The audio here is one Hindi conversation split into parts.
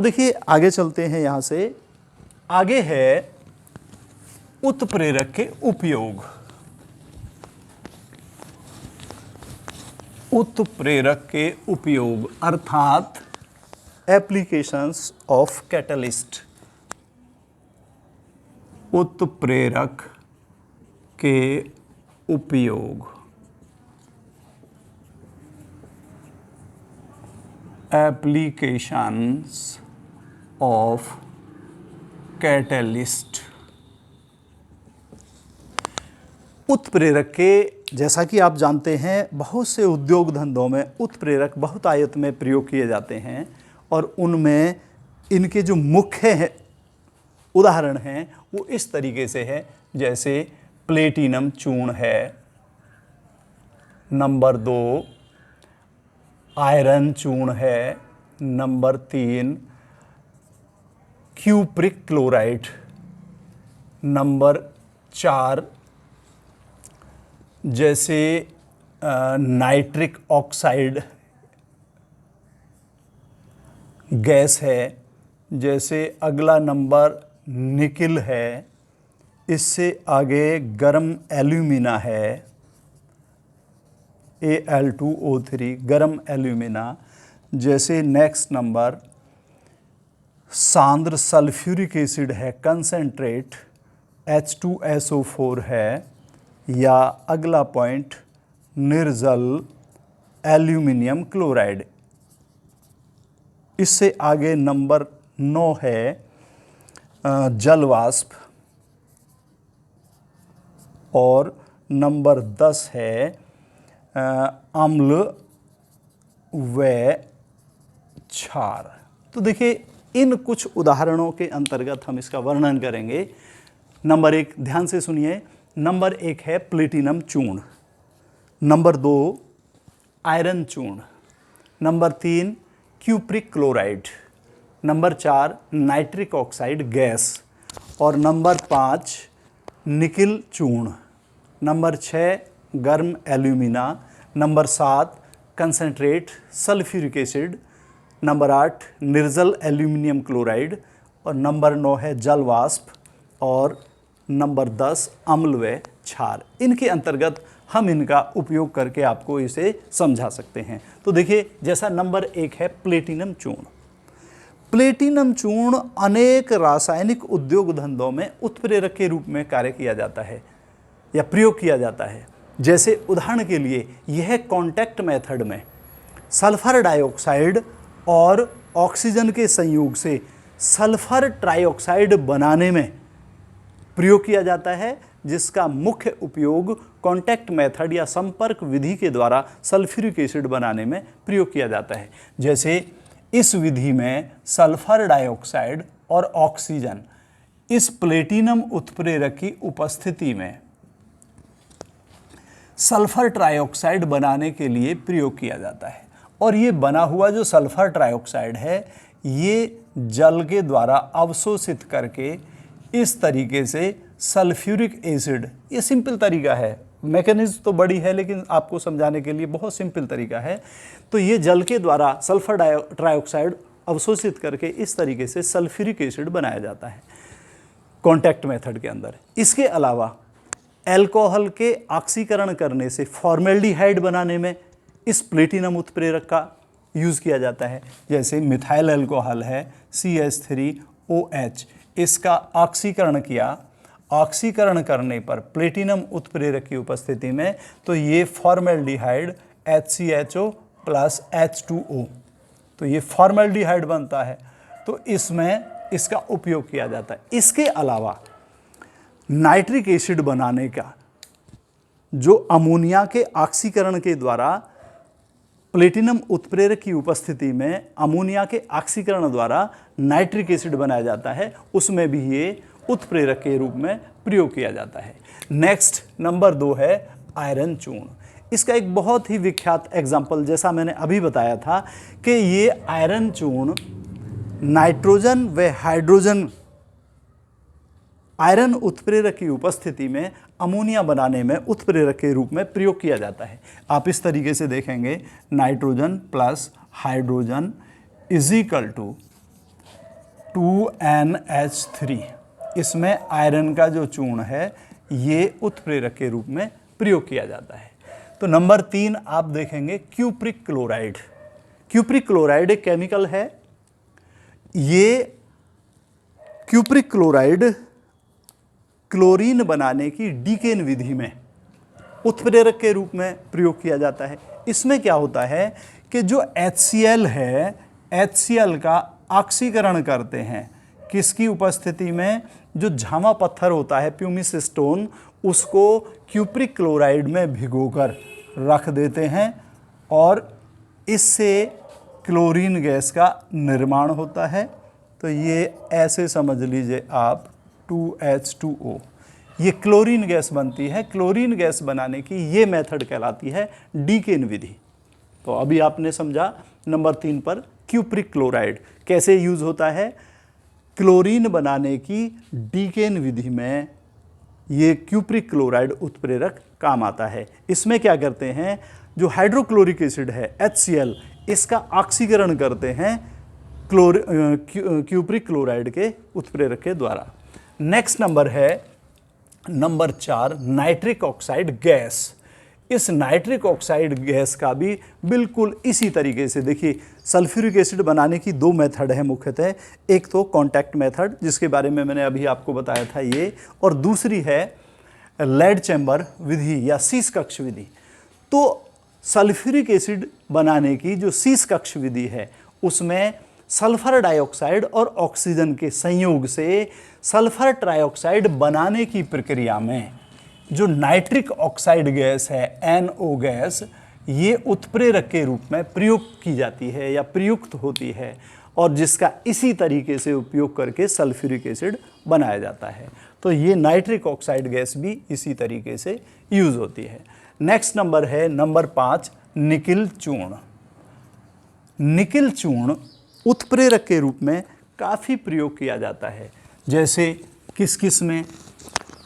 देखिए आगे चलते हैं। यहां से आगे है उत्प्रेरक के उपयोग। उत्प्रेरक के उपयोग अर्थात एप्लीकेशंस ऑफ कैटलिस्ट। उत्प्रेरक के उपयोग, एप्लीकेशंस ऑफ कैटलिस्ट। उत्प्रेरक के, जैसा कि आप जानते हैं, बहुत से उद्योग धंधों में उत्प्रेरक बहुत आयत में प्रयोग किए जाते हैं और उनमें इनके जो मुख्य उदाहरण हैं वो इस तरीके से है, जैसे प्लेटिनम चूर्ण है, नंबर 2 आयरन चूर्ण है, नंबर 3 क्यूप्रिक क्लोराइड, नंबर 4 जैसे नाइट्रिक ऑक्साइड गैस है, जैसे अगला नंबर निकिल है, इससे आगे गर्म एल्यूमिना है, Al2O3 गर्म एल्यूमिना, जैसे नेक्स्ट नंबर सांद्र सल्फ्यूरिक एसिड है, कंसेंट्रेट H2SO4 है, या अगला पॉइंट निर्जल एल्यूमिनियम क्लोराइड। इससे आगे नंबर 9 है जल वाष्प, और नंबर 10 है अम्ल व क्षार। तो देखिए इन कुछ उदाहरणों के अंतर्गत हम इसका वर्णन करेंगे। नंबर 1 ध्यान से सुनिए। नंबर 1 है प्लेटिनम चूर्ण, नंबर 2 आयरन चूर्ण, number 3 cupric chloride, number 4 nitric oxide gas, और नंबर 5 निकिल चूर्ण, नंबर 6 गर्म alumina, number 7 concentrate sulphuric acid, number 8 निर्जल एल्यूमिनियम क्लोराइड, और नंबर 9 है जल वाष्प, और नंबर 10 अम्ल व क्षार। इनके अंतर्गत हम इनका उपयोग करके आपको इसे समझा सकते हैं। तो देखिए, जैसा नंबर 1 है प्लेटिनम चूर्ण। प्लेटिनम चूर्ण अनेक रासायनिक उद्योग धंधों में उत्प्रेरक के रूप में कार्य किया जाता है या प्रयोग किया जाता है। जैसे उदाहरण के लिए यह कॉन्टैक्ट मेथड में सल्फर डाइऑक्साइड और ऑक्सीजन के संयोग से सल्फर ट्राइऑक्साइड बनाने में प्रयोग किया जाता है, जिसका मुख्य उपयोग कॉन्टैक्ट मेथड या संपर्क विधि के द्वारा सल्फ्यूरिक एसिड बनाने में प्रयोग किया जाता है। जैसे इस विधि में सल्फर डाइऑक्साइड और ऑक्सीजन इस प्लेटिनम उत्प्रेरक की उपस्थिति में सल्फर ट्राइऑक्साइड बनाने के लिए प्रयोग किया जाता है, और ये बना हुआ जो सल्फर ट्राइऑक्साइड है ये जल के द्वारा अवशोषित करके इस तरीके से सल्फ्यूरिक एसिड, ये सिंपल तरीका है, मैकेनिज्म तो बड़ी है लेकिन आपको समझाने के लिए बहुत सिंपल तरीका है। तो ये जल के द्वारा सल्फर ट्राइऑक्साइड अवशोषित करके इस तरीके से सल्फ्यूरिक एसिड बनाया जाता है कॉन्टैक्ट मेथड के अंदर। इसके अलावा अल्कोहल के ऑक्सीकरण करने से फॉर्मेल्डिहाइड बनाने में इस प्लेटिनम उत्प्रेरक का यूज़ किया जाता है। जैसे मिथाइल अल्कोहल है CH3OH, इसका ऑक्सीकरण किया, ऑक्सीकरण करने पर प्लेटिनम उत्प्रेरक की उपस्थिति में तो ये फॉर्मेल्डिहाइड HCHO प्लस H2O, तो ये फॉर्मेल्डिहाइड बनता है, तो इसमें इसका उपयोग किया जाता है। इसके अलावा नाइट्रिक एसिड बनाने का जो अमोनिया के ऑक्सीकरण के द्वारा प्लेटिनम उत्प्रेरक की उपस्थिति में अमोनिया के ऑक्सीकरण द्वारा नाइट्रिक एसिड बनाया जाता है, उसमें भी ये उत्प्रेरक के रूप में प्रयोग किया जाता है। नेक्स्ट नंबर 2 है आयरन चूर्ण। इसका एक बहुत ही विख्यात एग्जाम्पल, जैसा मैंने अभी बताया था कि ये आयरन चूर्ण नाइट्रोजन व हाइड्रोजन आयरन उत्प्रेरक की उपस्थिति में अमोनिया बनाने में उत्प्रेरक के रूप में प्रयोग किया जाता है। आप इस तरीके से देखेंगे, nitrogen plus hydrogen is equal to 2NH3, इसमें आयरन का जो चूर्ण है ये उत्प्रेरक के रूप में प्रयोग किया जाता है। तो नंबर 3 आप देखेंगे क्यूप्रिक क्लोराइड। क्यूप्रिक क्लोराइड एक केमिकल है। ये क्यूप्रिक क्लोराइड क्लोरीन बनाने की डीकेन विधि में उत्प्रेरक के रूप में प्रयोग किया जाता है। इसमें क्या होता है कि जो HCl है, HCl का ऑक्सीकरण करते हैं किसकी उपस्थिति में, जो झामा पत्थर होता है प्यूमिस स्टोन, उसको क्यूप्रिक क्लोराइड में भिगोकर रख देते हैं और इससे क्लोरीन गैस का निर्माण होता है। तो ये ऐसे समझ लीजिए आप 2H2O, ये क्लोरीन गैस बनती है। क्लोरीन गैस बनाने की ये मेथड कहलाती है डीकेन विधि। तो अभी आपने समझा नंबर 3 पर क्यूप्रिक क्लोराइड कैसे यूज होता है। क्लोरीन बनाने की डीकेन विधि में ये क्यूप्रिक क्लोराइड उत्प्रेरक काम आता है। इसमें क्या करते हैं, जो हाइड्रोक्लोरिक एसिड है HCl, इसका ऑक्सीकरण करते हैं क्यूप्रिक क्लोराइड के उत्प्रेरक के द्वारा। नेक्स्ट नंबर है नंबर 4 नाइट्रिक ऑक्साइड गैस। इस नाइट्रिक ऑक्साइड गैस का भी बिल्कुल इसी तरीके से, देखिए सल्फ्यूरिक एसिड बनाने की 2 मेथड है मुख्यतः। एक तो कांटेक्ट मेथड जिसके बारे में मैंने अभी आपको बताया था ये, और दूसरी है लेड चैम्बर विधि या शीश कक्ष विधि। तो सल्फ्यूरिक एसिड बनाने की जो शीश कक्ष विधि है उसमें सल्फर डाइऑक्साइड और ऑक्सीजन के संयोग से सल्फर ट्राइऑक्साइड बनाने की प्रक्रिया में जो नाइट्रिक ऑक्साइड गैस है NO गैस, ये उत्प्रेरक के रूप में प्रयोग की जाती है या प्रयुक्त होती है, और जिसका इसी तरीके से उपयोग करके सल्फ्यूरिक एसिड बनाया जाता है। तो ये नाइट्रिक ऑक्साइड गैस भी इसी तरीके से यूज होती है। नेक्स्ट नंबर है नंबर 5 निकिल चूर्ण। निकिल चूर्ण उत्प्रेरक के रूप में काफ़ी प्रयोग किया जाता है। जैसे किस किस में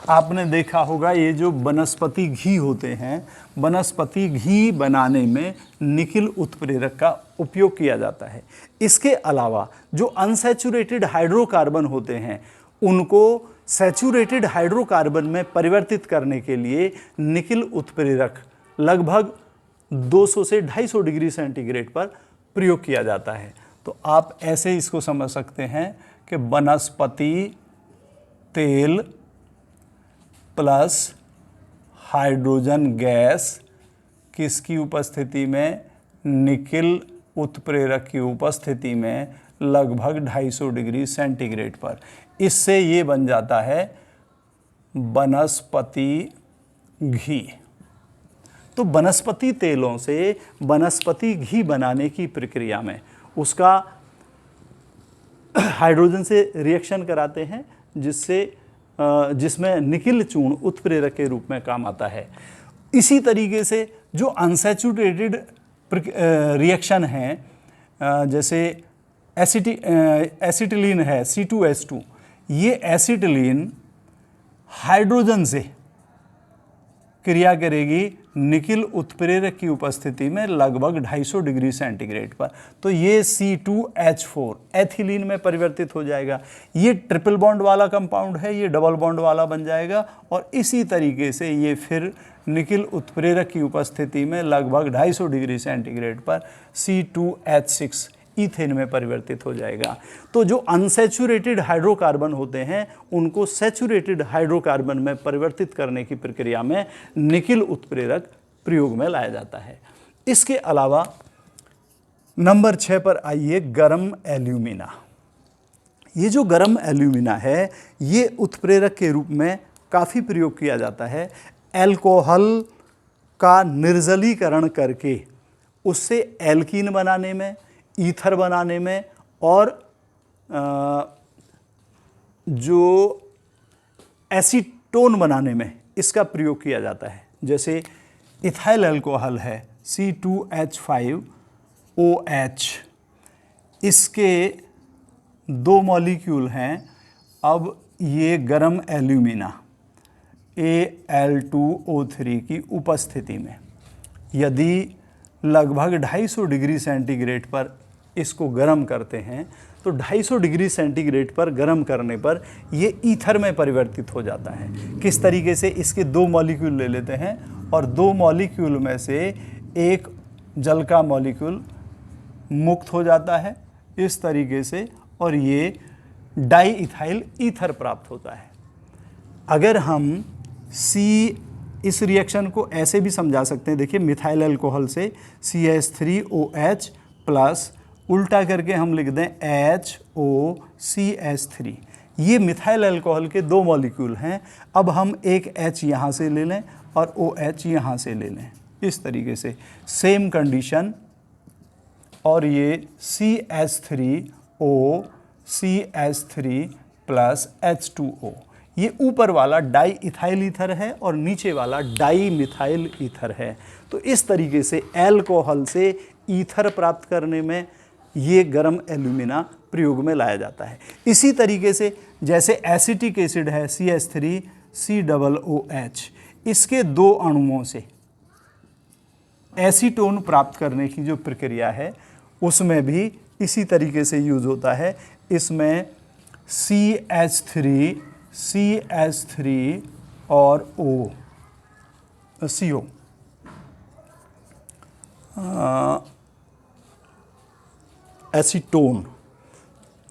आपने देखा होगा, ये जो वनस्पति घी होते हैं, वनस्पति घी बनाने में निकिल उत्प्रेरक का उपयोग किया जाता है। इसके अलावा जो अनसैचुरेटेड हाइड्रोकार्बन होते हैं उनको सैचुरेटेड हाइड्रोकार्बन में परिवर्तित करने के लिए निकिल उत्प्रेरक लगभग 200 से 250 डिग्री सेंटीग्रेड पर प्रयोग किया जाता है। तो आप ऐसे इसको समझ सकते हैं कि वनस्पति तेल प्लस हाइड्रोजन गैस किसकी उपस्थिति में, निकिल उत्प्रेरक की उपस्थिति में लगभग 250 डिग्री सेंटीग्रेड पर। इससे ये बन जाता है वनस्पति घी। तो वनस्पति तेलों से वनस्पति घी बनाने की प्रक्रिया में उसका हाइड्रोजन से रिएक्शन कराते हैं जिसमें निकिल चूर्ण उत्प्रेरक के रूप में काम आता है। इसी तरीके से जो अनसैचुरेटेड रिएक्शन हैं, जैसे एसिटिलीन है C2H2, ये एसिटिलीन हाइड्रोजन से क्रिया करेगी निकिल उत्प्रेरक की उपस्थिति में लगभग 250 डिग्री सेंटीग्रेड पर। तो ये C2H4 एथिलीन में परिवर्तित हो जाएगा। ये ट्रिपल बॉन्ड वाला कंपाउंड है, ये डबल बॉन्ड वाला बन जाएगा, और इसी तरीके से ये फिर निकिल उत्प्रेरक की उपस्थिति में लगभग 250 डिग्री सेंटीग्रेड पर C2H6 ईथेन में परिवर्तित हो जाएगा। तो जो अनसैचुरेटेड हाइड्रोकार्बन होते हैं उनको सैचुरेटेड हाइड्रोकार्बन में परिवर्तित करने की प्रक्रिया में निकिल उत्प्रेरक प्रयोग में लाया जाता है। इसके अलावा नंबर 6 पर आइए गरम एल्यूमिना। ये जो गरम एल्यूमिना है ये उत्प्रेरक के रूप में काफ़ी प्रयोग किया जाता है। एल्कोहल का निर्जलीकरण करके उससे एल्कीन बनाने में, ईथर बनाने में, और जो एसीटोन बनाने में इसका प्रयोग किया जाता है। जैसे इथाइल अल्कोहल है C2H5OH, इसके 2 मॉलिक्यूल हैं। अब ये गरम एल्यूमिना Al2O3 की उपस्थिति में यदि लगभग 250 डिग्री सेंटीग्रेड पर इसको गर्म करते हैं तो 250 डिग्री सेंटीग्रेड पर गर्म करने पर ये ईथर में परिवर्तित हो जाता है। किस तरीके से, इसके 2 मॉलिक्यूल ले लेते हैं और 2 मॉलिक्यूल में से एक जल का मॉलिक्यूल मुक्त हो जाता है इस तरीके से, और ये डाई इथाइल ईथर प्राप्त होता है। अगर हम इस रिएक्शन को ऐसे भी समझा सकते हैं, देखिए मिथाइल अल्कोहल से CH3OH प्लस उल्टा करके हम लिख दें HOCH3। ये मिथाइल अल्कोहल के 2 मॉलिक्यूल हैं। अब हम एक H यहाँ से ले लें और OH यहाँ से ले लें, इस तरीके से सेम कंडीशन, और ये CH3O CH3 प्लस H2O, ये ऊपर वाला डाई इथाइल ईथर है और नीचे वाला डाई मिथाइल ईथर है। तो इस तरीके से अल्कोहल से ईथर प्राप्त करने में ये गर्म एल्यूमिना प्रयोग में लाया जाता है। इसी तरीके से जैसे एसिटिक एसिड है CH3COOH, इसके 2 अणुओं से एसीटोन प्राप्त करने की जो प्रक्रिया है उसमें भी इसी तरीके से यूज होता है। इसमें CH3 और CO एसीटोन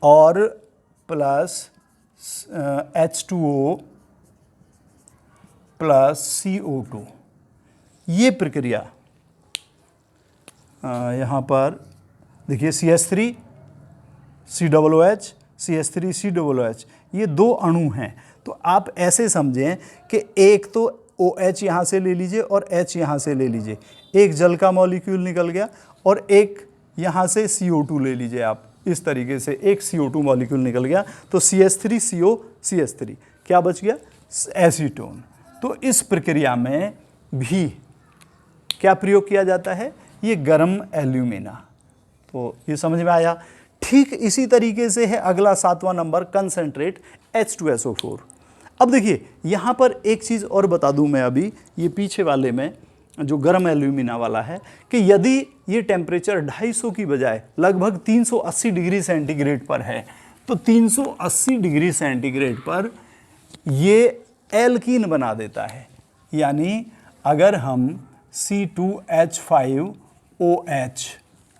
और प्लस H2O प्लस CO2, ये प्रक्रिया यहाँ पर देखिए CH3COOH CH3COOH, ये 2 अणु हैं। तो आप ऐसे समझें कि एक तो OH यहाँ से ले लीजिए और H यहाँ से ले लीजिए, एक जल का मॉलिक्यूल निकल गया, और एक यहाँ से CO2 ले लीजिए आप, इस तरीके से एक CO2 मॉलिक्यूल निकल गया, तो CH3CO CH3 क्या बच गया, एसीटोन। तो इस प्रक्रिया में भी क्या प्रयोग किया जाता है, ये गर्म एल्यूमिना। तो ये समझ में आया। ठीक इसी तरीके से है अगला 7वां नंबर, कंसंट्रेट H2SO4। अब देखिए यहाँ पर एक चीज़ और बता दूँ मैं अभी, ये पीछे वाले में जो गर्म एल्यूमिना वाला है, कि यदि ये टेम्परेचर 250 की बजाय लगभग 380 डिग्री सेंटीग्रेड पर है, तो 380 डिग्री सेंटीग्रेड पर ये एल्कीन बना देता है। यानी अगर हम C2H5OH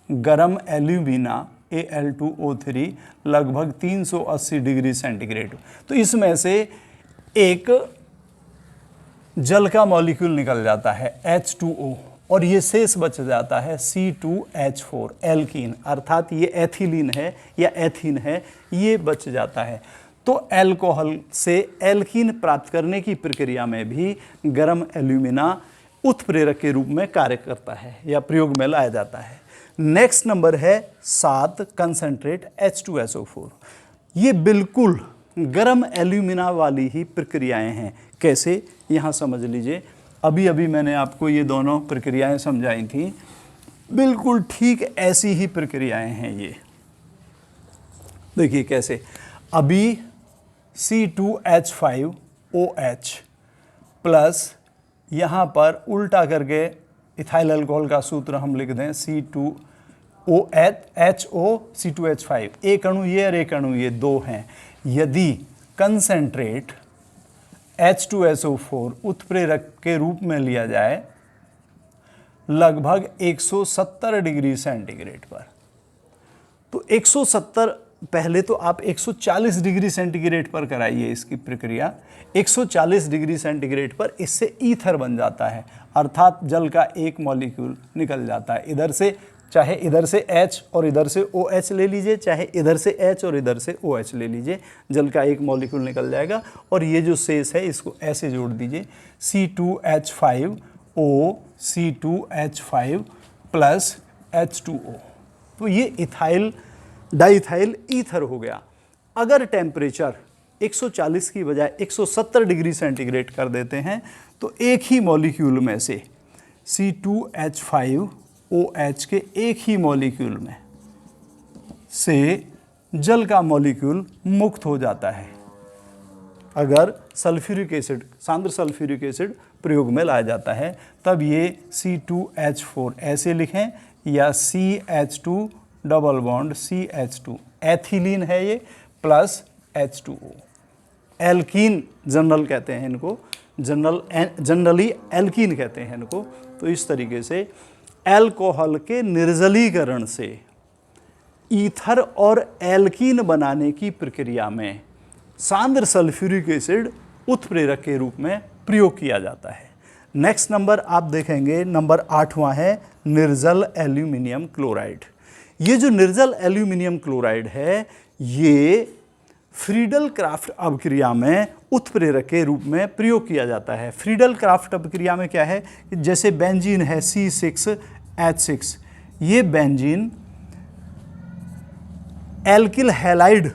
गर्म एल्यूमिना Al2O3 लगभग 380 डिग्री सेंटीग्रेड, तो इसमें से एक जल का मॉलिक्यूल निकल जाता है H2O, और ये शेष बच जाता है C2H4 एल्कीन, अर्थात ये एथिलीन है या एथीन है, ये बच जाता है। तो अल्कोहल से एल्कीन प्राप्त करने की प्रक्रिया में भी गर्म एल्यूमिना उत्प्रेरक के रूप में कार्य करता है या प्रयोग में लाया जाता है। नेक्स्ट नंबर है 7, कंसंट्रेट H2SO4। ये बिल्कुल गर्म एल्यूमिना वाली ही प्रक्रियाएं हैं। कैसे, यहाँ समझ लीजिए। अभी अभी मैंने आपको ये दोनों प्रक्रियाएं समझाई थी, बिल्कुल ठीक ऐसी ही प्रक्रियाएं हैं ये। देखिए कैसे, अभी C2H5OH प्लस यहाँ पर उल्टा करके इथाइल अल्कोहल का सूत्र हम लिख दें C2OHO C2H5, एक अणु ये और एक अणु ये, 2 हैं। यदि कंसंट्रेट H2SO4 उत्प्रेरक के रूप में लिया जाए लगभग 170 डिग्री सेंटीग्रेड पर, तो 170, पहले तो आप 140 डिग्री सेंटीग्रेड पर कराइए इसकी प्रक्रिया। 140 डिग्री सेंटीग्रेड पर इससे ईथर बन जाता है, अर्थात जल का एक मॉलिक्यूल निकल जाता है। इधर से, चाहे इधर से H और इधर से OH ले लीजिए, चाहे इधर से H और इधर से OH ले लीजिए, जल का एक मॉलिक्यूल निकल जाएगा। और ये जो शेष है इसको ऐसे जोड़ दीजिए, C2H5O C2H5 प्लस H2O, तो ये इथाइल डाइथाइल ईथर हो गया। अगर टेम्परेचर 140 की बजाय 170 डिग्री सेंटीग्रेड कर देते हैं, तो एक ही मॉलिक्यूल में से C2H5OH के एक ही मॉलिक्यूल में से जल का मॉलिक्यूल मुक्त हो जाता है। अगर सल्फ्यूरिक एसिड, सांद्र सल्फ्यूरिक एसिड प्रयोग में लाया जाता है, तब ये C2H4 ऐसे लिखें या CH2 double bond CH2 ethylene है ये, प्लस H2O। एल्कीन जनरल कहते हैं इनको, जनरली एल्कीन कहते हैं इनको। तो इस तरीके से एल्कोहल के निर्जलीकरण से ईथर और एल्कीन बनाने की प्रक्रिया में सांद्र सल्फ्यूरिक एसिड उत्प्रेरक के रूप में प्रयोग किया जाता है। नेक्स्ट नंबर आप देखेंगे, नंबर 8वां है निर्जल एल्यूमिनियम क्लोराइड। ये जो निर्जल एल्यूमिनियम क्लोराइड है, ये फ्रीडल क्राफ्ट अभिक्रिया में उत्प्रेरक के रूप में प्रयोग किया जाता है। फ्रीडल क्राफ्ट अभिक्रिया में क्या है, जैसे बेंजीन है C6H6, ये बेंजीन एल्किल हैलाइड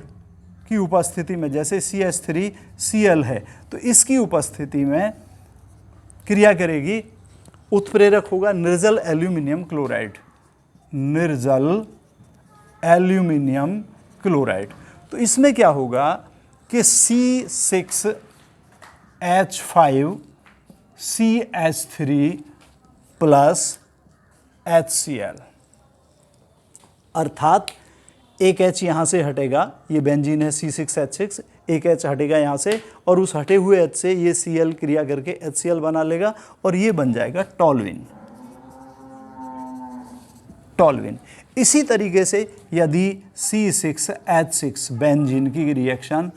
की उपस्थिति में, जैसे CH3Cl है, तो इसकी उपस्थिति में क्रिया करेगी, उत्प्रेरक होगा निर्जल एल्यूमिनियम क्लोराइड, निर्जल एल्यूमिनियम क्लोराइड। तो इसमें क्या होगा कि C6H5CH3 प्लस HCl, अर्थात एक H यहाँ से हटेगा, ये बेंजीन है C6H6, एक H हटेगा यहाँ से और उस हटे हुए H से ये Cl क्रिया करके HCl बना लेगा और ये बन जाएगा टॉल्विन। इसी तरीके से यदि C6H6 बेंजीन की रिएक्शन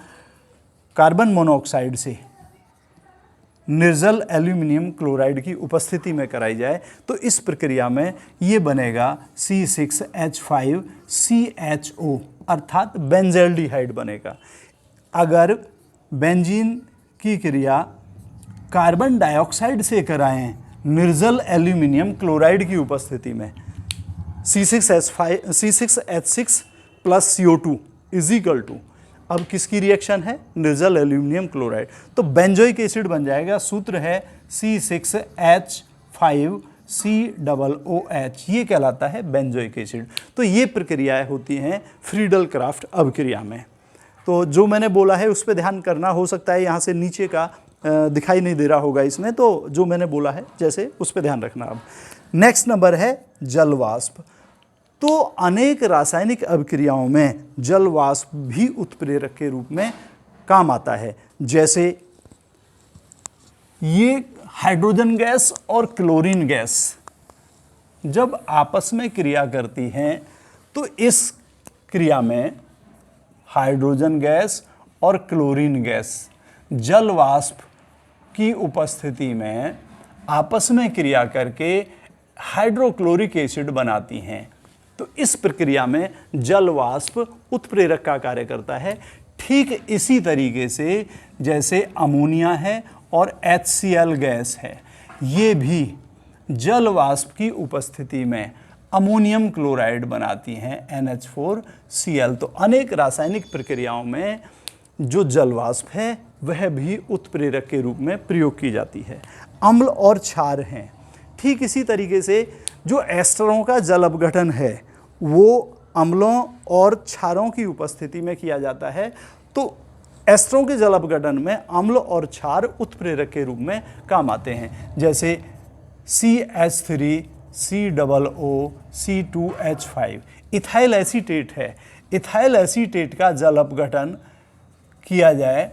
कार्बन मोनोऑक्साइड से निर्जल एल्यूमिनियम क्लोराइड की उपस्थिति में कराई जाए तो इस प्रक्रिया में ये बनेगा C6H5CHO, अर्थात बेंजल्डिहाइड बनेगा। अगर बेंजीन की क्रिया कार्बन डाइऑक्साइड से कराएं निर्जल एल्यूमिनियम क्लोराइड की उपस्थिति में, C6H6 plus CO2 is equal to, अब किसकी रिएक्शन है, निर्जल एल्यूमिनियम क्लोराइड, तो बेंजोइक एसिड बन जाएगा। सूत्र है C6H5COOH, ये कहलाता है बेंजोइक एसिड। तो ये प्रक्रियाएं होती हैं फ्रीडल क्राफ्ट अभिक्रिया में। तो जो मैंने बोला है उस पर ध्यान करना, हो सकता है यहाँ से नीचे का दिखाई नहीं दे रहा होगा इसमें, तो जो मैंने बोला है जैसे उस पर ध्यान रखना। अब नेक्स्ट नंबर है जल वाष्प। तो अनेक रासायनिक अभिक्रियाओं में जल वाष्प भी उत्प्रेरक के रूप में काम आता है। जैसे ये हाइड्रोजन गैस और क्लोरीन गैस जब आपस में क्रिया करती हैं तो इस क्रिया में हाइड्रोजन गैस और क्लोरीन गैस जल वाष्प की उपस्थिति में आपस में क्रिया करके हाइड्रोक्लोरिक एसिड बनाती हैं। तो इस प्रक्रिया में जल वाष्प उत्प्रेरक का कार्य करता है। ठीक इसी तरीके से जैसे अमोनिया है और HCl गैस है, ये भी जल वाष्प की उपस्थिति में अमोनियम क्लोराइड बनाती हैं NH4Cl। तो अनेक रासायनिक प्रक्रियाओं में जो जल वाष्प है वह भी उत्प्रेरक के रूप में प्रयोग की जाती है। अम्ल और क्षार हैं। ठीक इसी तरीके से जो एस्टरों का जल अपघटन है वो अम्लों और क्षारों की उपस्थिति में किया जाता है। तो एस्टरों के जल अपघटन में अम्ल और क्षार उत्प्रेरक के रूप में काम आते हैं। जैसे CH3COO-C2H5 इथाइल एसीटेट है। इथाइल एसीटेट का जल अपघटन किया जाए,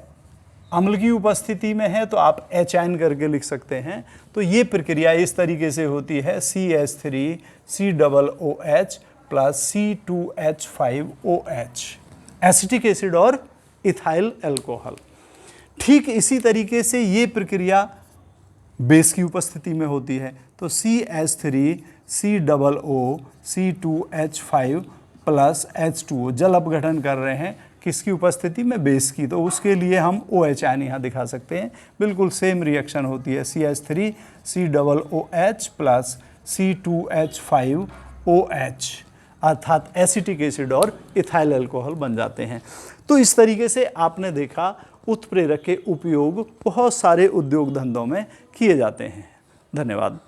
अम्ल की उपस्थिति में है तो आप एचाइन करके लिख सकते हैं। तो ये प्रक्रिया इस तरीके से होती है CH3COOH plus C2H5OH, acetic acid और इथाइल अल्कोहल। ठीक इसी तरीके से ये प्रक्रिया बेस की उपस्थिति में होती है। तो CH3COOC2H5 प्लस H2O जल अपघटन कर रहे हैं किसकी उपस्थिति में, बेस की। तो उसके लिए हम OH आयन यहाँ दिखा सकते हैं। बिल्कुल सेम रिएक्शन होती है, CH3COOH प्लस C2H5OH, अर्थात एसिटिक एसिड और इथाइल अल्कोहल बन जाते हैं। तो इस तरीके से आपने देखा उत्प्रेरक के उपयोग बहुत सारे उद्योग धंधों में किए जाते हैं। धन्यवाद।